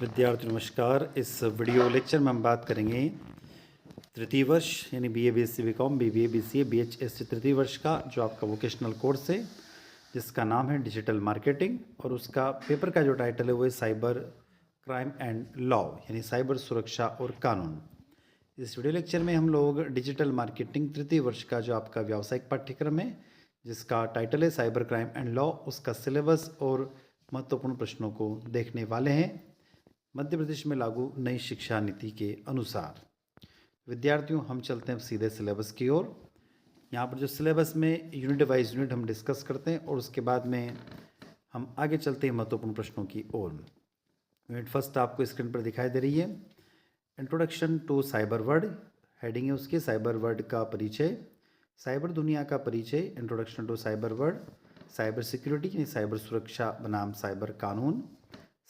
विद्यार्थी नमस्कार। इस वीडियो लेक्चर में हम बात करेंगे तृतीय वर्ष यानी BA BSc BCom BBA BCA बीएचएससी तृतीय वर्ष का जो आपका वोकेशनल कोर्स है जिसका नाम है डिजिटल मार्केटिंग, और उसका पेपर का जो टाइटल है वो है साइबर क्राइम एंड लॉ यानी साइबर सुरक्षा और कानून। इस वीडियो लेक्चर में हम लोग डिजिटल मार्केटिंग तृतीय वर्ष का जो आपका व्यावसायिक पाठ्यक्रम है जिसका टाइटल है साइबर क्राइम एंड लॉ, उसका सिलेबस और महत्वपूर्ण प्रश्नों को देखने वाले हैं मध्य प्रदेश में लागू नई शिक्षा नीति के अनुसार। विद्यार्थियों, हम चलते हैं सीधे सिलेबस की ओर। यहाँ पर जो सिलेबस में यूनिट वाइज यूनिट हम डिस्कस करते हैं और उसके बाद में हम आगे चलते हैं महत्वपूर्ण प्रश्नों की ओर। यूनिट फर्स्ट आपको स्क्रीन पर दिखाई दे रही है, introduction to cyber world heading है उसकी, साइबर वर्ल्ड का परिचय, साइबर दुनिया का परिचय, introduction to cyber world, cyber security यानी साइबर सुरक्षा बनाम साइबर कानून,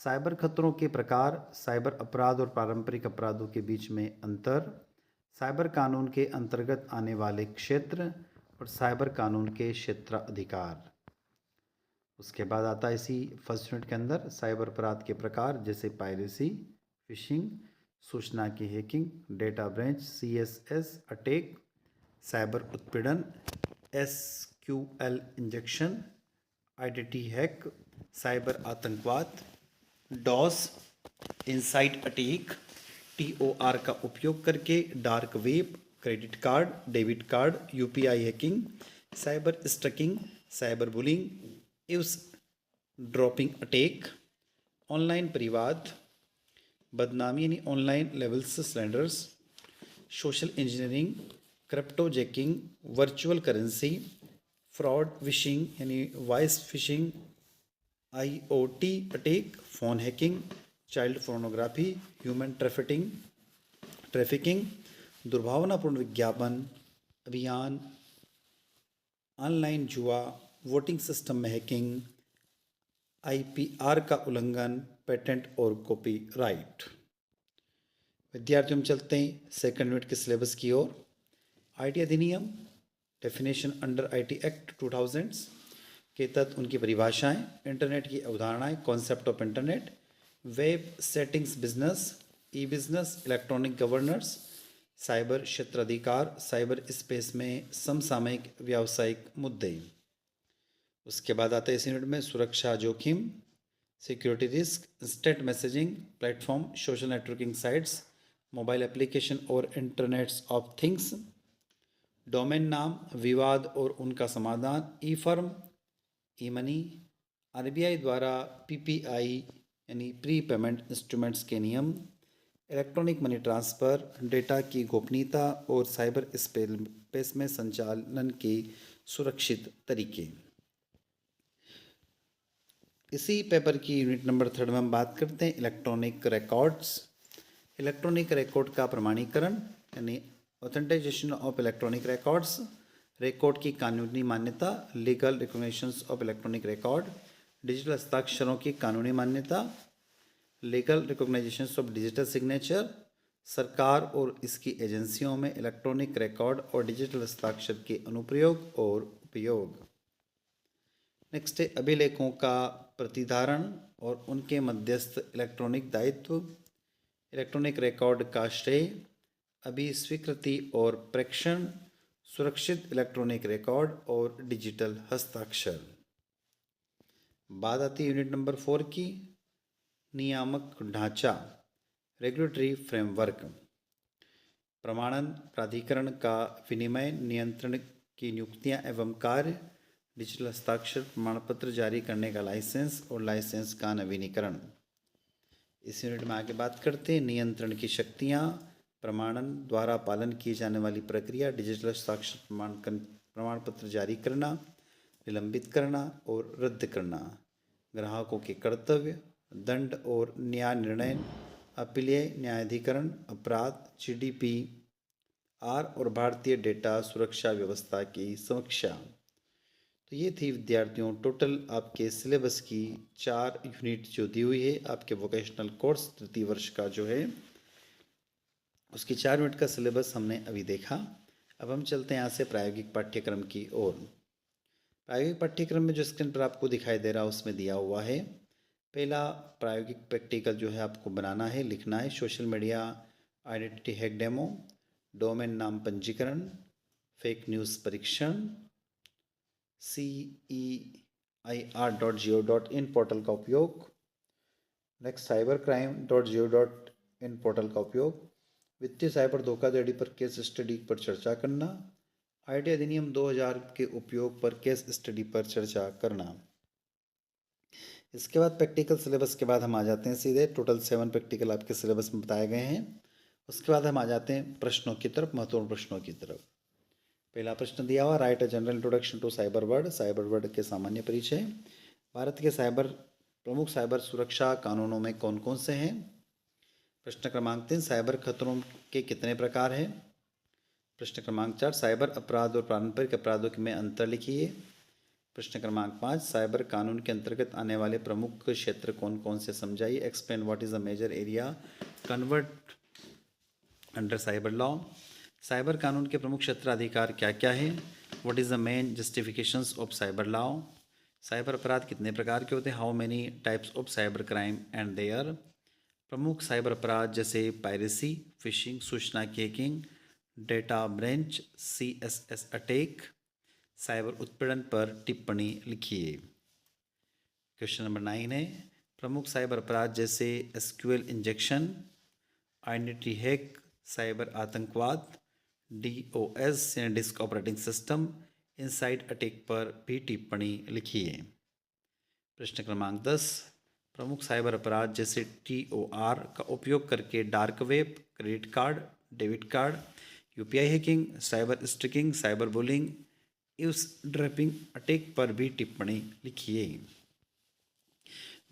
साइबर खतरों के प्रकार, साइबर अपराध और पारंपरिक अपराधों के बीच में अंतर, साइबर कानून के अंतर्गत आने वाले क्षेत्र और साइबर कानून के क्षेत्राधिकार। उसके बाद आता है इसी फर्स्ट यूनिट के अंदर साइबर अपराध के प्रकार जैसे पायरेसी, फिशिंग, सूचना की hacking, data breach, CSS attack, cyber उत्पीड़न, SQL injection, identity hack, cyber आतंकवाद, डॉस, इनसाइड अटैक, टीओआर का उपयोग करके dark web, credit card, debit card, UPI hacking, cyber stalking, cyber bullying, eavesdropping attack, online परिवाद, बदनामी यानी online libels slanders, social engineering, cryptojacking, virtual currency, fraud vishing यानी voice phishing, IoT attack, phone hacking, child pornography, human trafficking, दुर्भावनापूर्ण विज्ञापन अभियान, online जुआ, voting system में hacking, IPR का उल्लंघन, पेटेंट और कॉपीराइट। विद्यार्थियों, हम चलते हैं सेकंड यूनिट के सिलेबस की ओर। आईटी अधिनियम, डेफिनेशन अंडर आईटी एक्ट 2000 के तहत उनकी परिभाषाएं, इंटरनेट की अवधारणाएं, concept of internet, web settings business, E business, electronic governance, cyber क्षेत्राधिकार, साइबर स्पेस में समसामयिक व्यावसायिक मुद्दे। उसके बाद आता है इस यूनिट में सुरक्षा जोखिम, security risk, instant messaging platform, social networking sites, mobile application और इंटरनेट्स ऑफ थिंग्स, डोमेन नाम, विवाद और उनका समाधान, ई फर्म, ई मनी, आरबीआई द्वारा पीपीआई यानी प्री पेमेंट इंस्ट्रूमेंट्स के नियम, इलेक्ट्रॉनिक मनी ट्रांसफ़र, डेटा की गोपनीयता और साइबर स्पेस में संचालन के सुरक्षित तरीके। इसी पेपर की यूनिट नंबर 3 में हम बात करते हैं इलेक्ट्रॉनिक रिकॉर्ड्स, इलेक्ट्रॉनिक रिकॉर्ड का प्रमाणीकरण यानी authentication of electronic records, record की कानूनी मान्यता, legal recognitions of electronic record, digital हस्ताक्षरों की कानूनी मान्यता, legal recognitions of digital signature, सरकार और इसकी एजेंसियों में इलेक्ट्रॉनिक रिकॉर्ड और डिजिटल हस्ताक्षर के अनुप्रयोग और उपयोग। नेक्स्ट है अभिलेखों का प्रतिधारण और उनके मध्यस्थ इलेक्ट्रॉनिक दायित्व, इलेक्ट्रॉनिक रिकॉर्ड का श्रेय, अभिस्वीकृति और प्रेषण, सुरक्षित इलेक्ट्रॉनिक रिकॉर्ड और डिजिटल हस्ताक्षर। बात आती है यूनिट नंबर 4 की, नियामक ढांचा, रेगुलेटरी फ्रेमवर्क, प्रमाणन प्राधिकरण का विनिमय, नियंत्रण की नियुक्तियां एवं कार्य, डिजिटल हस्ताक्षर प्रमाण पत्र जारी करने का लाइसेंस और लाइसेंस का नवीनीकरण। इस यूनिट में आगे बात करते हैं नियंत्रण की शक्तियाँ, प्रमाणन द्वारा पालन की जाने वाली प्रक्रिया, डिजिटल हस्ताक्षर प्रमाण पत्र जारी करना, निलंबित करना और रद्द करना, ग्राहकों के कर्तव्य, दंड और न्याय निर्णय, अपीलीय न्यायाधिकरण, अपराध, जीडीपीआर और भारतीय डेटा सुरक्षा व्यवस्था की समीक्षा। तो ये थी विद्यार्थियों टोटल आपके सिलेबस की 4 यूनिट जो दी हुई है आपके वोकेशनल कोर्स तृतीय वर्ष का जो है उसकी 4 यूनिट का सिलेबस हमने अभी देखा। अब हम चलते हैं यहाँ से प्रायोगिक पाठ्यक्रम की ओर। प्रायोगिक पाठ्यक्रम में जो स्क्रीन पर आपको दिखाई दे रहा है उसमें दिया हुआ है पहला प्रायोगिक प्रैक्टिकल जो है आपको बनाना है, लिखना है। Social media identity hack demo, domain नाम पंजीकरण, फेक न्यूज़ परीक्षण, CEIR.go.in पोर्टल का उपयोग। नेक्स्ट cybercrime.go.in पोर्टल का उपयोग। वित्तीय साइबर धोखाधड़ी पर केस स्टडी पर चर्चा करना। आईटी अधिनियम 2000 के उपयोग पर केस स्टडी पर चर्चा करना। इसके बाद प्रैक्टिकल सिलेबस के बाद हम आ जाते हैं सीधे, टोटल 7 प्रैक्टिकल आपके सिलेबस में बताए गए हैं। उसके बाद हम आ जाते हैं प्रश्नों की तरफ, महत्वपूर्ण प्रश्नों की तरफ। पहला प्रश्न दिया हुआ, write a general introduction to cyber word. Cyber word के सामान्य परिचय। भारत के प्रमुख साइबर सुरक्षा कानूनों में कौन कौन से हैं। प्रश्न क्रमांक 3, साइबर खतरों के कितने प्रकार हैं। प्रश्न क्रमांक 4, साइबर अपराध और पारंपरिक अपराधों में अंतर लिखिए। प्रश्न क्रमांक 5, साइबर कानून के अंतर्गत आने वाले प्रमुख क्षेत्र कौन कौन से समझाइए। Explain what is the major area convert under cyber law. Cyber कानून के प्रमुख क्षेत्राधिकार क्या क्या है। What is the main justifications of cyber law. Cyber अपराध कितने प्रकार के होते हैं। How many types of cyber crime and there. प्रमुख साइबर अपराध जैसे पायरेसी, फिशिंग, सूचना की hacking, data breach, CSS attack. Cyber उत्पीड़न पर टिप्पणी लिखिए। क्वेश्चन नंबर 9 है, प्रमुख साइबर अपराध जैसे SQL injection, identity hack, cyber आतंकवाद, DOS यानी disk operating system, inside attack पर भी टिप्पणी लिखिए। प्रश्न क्रमांक 10, प्रमुख साइबर अपराध जैसे TOR का उपयोग करके dark web, credit card, debit card, UPI hacking, cyber sticking, cyber bullying, eavesdropping attack पर भी टिप्पणी लिखिए।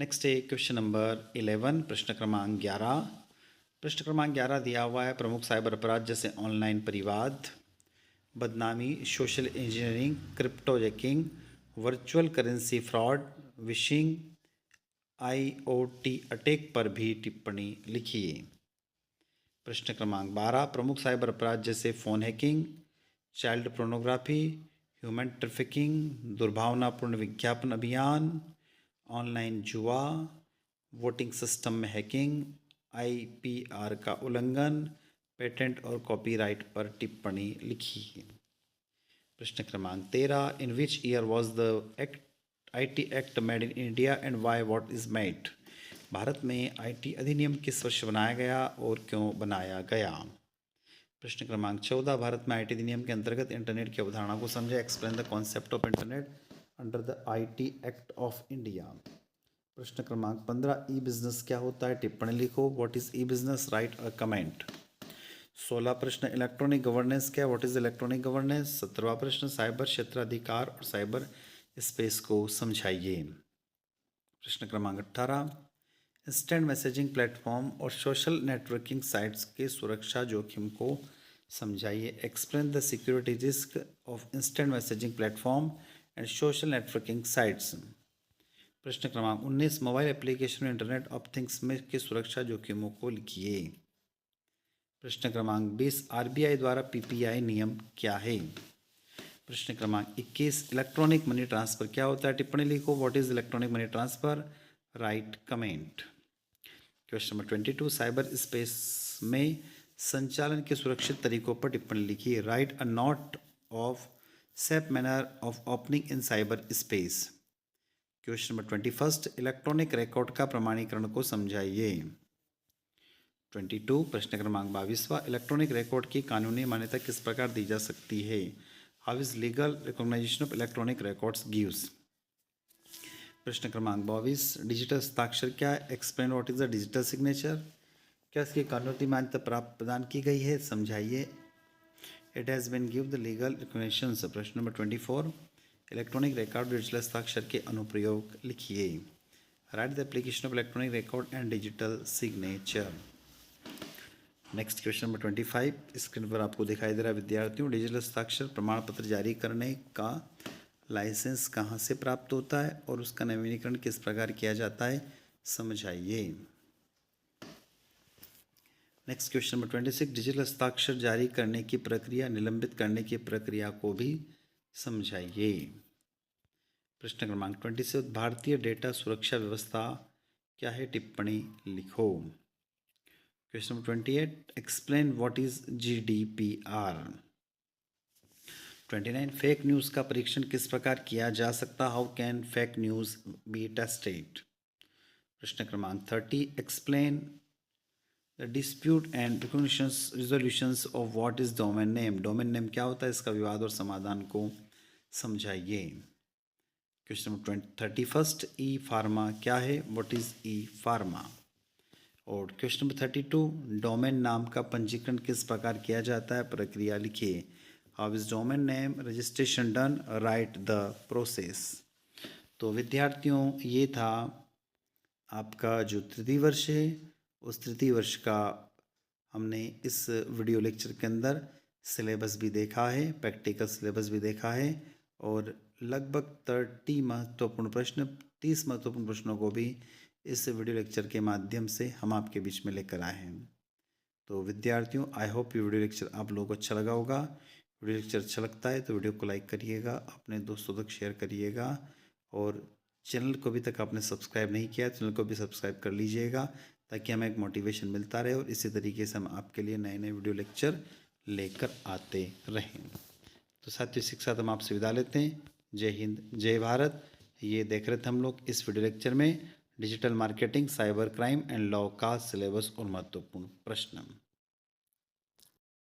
नेक्स्ट है क्वेश्चन नंबर 11, प्रश्न क्रमांक 11। प्रश्न क्रमांक 11 दिया हुआ है, प्रमुख साइबर अपराध जैसे ऑनलाइन परिवाद, बदनामी, social engineering, crypto hacking, virtual currency fraud, wishing, IoT attack पर भी टिप्पणी लिखिए। प्रश्न क्रमांक 12, प्रमुख साइबर अपराध जैसे phone hacking, child pornography, human trafficking, दुर्भावनापूर्ण विज्ञापन अभियान, ऑनलाइन जुआ, वोटिंग सिस्टम में हैकिंग, IPR का उल्लंघन, पेटेंट और कॉपीराइट पर टिप्पणी लिखिए। प्रश्न क्रमांक 13, in which year was the IT act made in India and why what is made. भारत में IT अधिनियम किस वर्ष बनाया गया और क्यों बनाया गया। प्रश्न क्रमांक 14, भारत में IT अधिनियम के अंतर्गत इंटरनेट की अवधारणा को समझे। Explain the concept of internet under the IT act of India. प्रश्न क्रमांक 15, ई बिजनेस क्या होता है, टिप्पणी लिखो। What is E business, right a comment. 16 प्रश्न, इलेक्ट्रॉनिक गवर्नेंस क्या, व्हाट इज इलेक्ट्रॉनिक गवर्नेंस। 17वां प्रश्न, साइबर क्षेत्राधिकार और साइबर स्पेस को समझाइए। प्रश्न क्रमांक 18, इंस्टेंट मैसेजिंग प्लेटफॉर्म और सोशल नेटवर्किंग साइट्स के सुरक्षा जोखिम को समझाइए। Explain the security risk of instant messaging platform and social networking sites. प्रश्न क्रमांक 19, mobile application internet of things में के सुरक्षा जोखिमों को लिखिए। प्रश्न क्रमांक 20, RBI द्वारा PPI नियम क्या है। प्रश्न क्रमांक 21, इलेक्ट्रॉनिक मनी ट्रांसफ़र क्या होता है, टिप्पणी लिखो। What is electronic money transfer, right comment. Question number 22, cyber space में संचालन के सुरक्षित तरीकों पर टिप्पणी लिखिए। Right a note of safe manner of opening in cyber space. Question number 21, electronic record का प्रमाणीकरण को समझाइए। 22, प्रश्न क्रमांक 22वां, इलेक्ट्रॉनिक रिकॉर्ड की कानूनी मान्यता किस प्रकार दी जा सकती है। How is legal recognition of electronic records gives. प्रश्न क्रमांक 22, डिजिटल हस्ताक्षर क्या है। Explain what is the digital signature. क्या इसकी कानूनी मान्यता प्राप्त प्रदान की गई है, समझाइए। It has been give the legal recognition. प्रश्न नंबर 24, इलेक्ट्रॉनिक रिकॉर्ड डिजिटल हस्ताक्षर के अनुप्रयोग लिखिए। Write the application of electronic record and digital signature. Next question number 25, screen पर आपको दिखाई दे रहा है विद्यार्थियों, डिजिटल हस्ताक्षर प्रमाण पत्र जारी करने का लाइसेंस कहाँ से प्राप्त होता है और उसका नवीनीकरण किस प्रकार किया जाता है, समझाइए। नेक्स्ट क्वेश्चन नंबर 26, डिजिटल हस्ताक्षर जारी करने की प्रक्रिया, निलंबित करने की प्रक्रिया को भी समझाइए। प्रश्न क्रमांक 27, भारतीय डेटा सुरक्षा व्यवस्था क्या है, टिप्पणी लिखो। Question number 28, explain what is GDPR। 29, fake news का परीक्षण किस प्रकार किया जा सकता, how can fake news be tested. प्रश्न क्रमांक 30, explain the dispute and resolutions of what is domain name. Domain name क्या होता है, इसका विवाद और समाधान को समझाइए। क्वेश्चन नंबर 31, ई फार्मा क्या है, व्हाट इज ई फार्मा। और क्वेश्चन नंबर 32, डोमेन नाम का पंजीकरण किस प्रकार किया जाता है, प्रक्रिया लिखिए। How is domain name registration done, right the process. तो विद्यार्थियों, ये था आपका जो तृतीय वर्ष है, उस तृतीय वर्ष का हमने इस वीडियो लेक्चर के अंदर सिलेबस भी देखा है, प्रैक्टिकल सिलेबस भी देखा है, और लगभग 30 महत्वपूर्ण प्रश्न, 30 महत्वपूर्ण प्रश्नों को भी इस वीडियो लेक्चर के माध्यम से हम आपके बीच में लेकर आए हैं। तो विद्यार्थियों, आई होप ये वीडियो लेक्चर आप लोगों को अच्छा लगा होगा। वीडियो लेक्चर अच्छा लगता है तो वीडियो को लाइक करिएगा, अपने दोस्तों तक शेयर करिएगा, और चैनल को अभी तक आपने सब्सक्राइब नहीं किया, चैनल को भी सब्सक्राइब कर लीजिएगा, ताकि हमें एक मोटिवेशन मिलता रहे और इसी तरीके से हम आपके लिए नए नए वीडियो लेक्चर लेकर आते रहें। तो साथियों, इसी के साथ हम आपसे विदा लेते हैं। जय हिंद, जय भारत। ये देख रहे थे हम लोग इस वीडियो लेक्चर में digital marketing, cyber crime and law का सिलेबस और महत्वपूर्ण प्रश्न।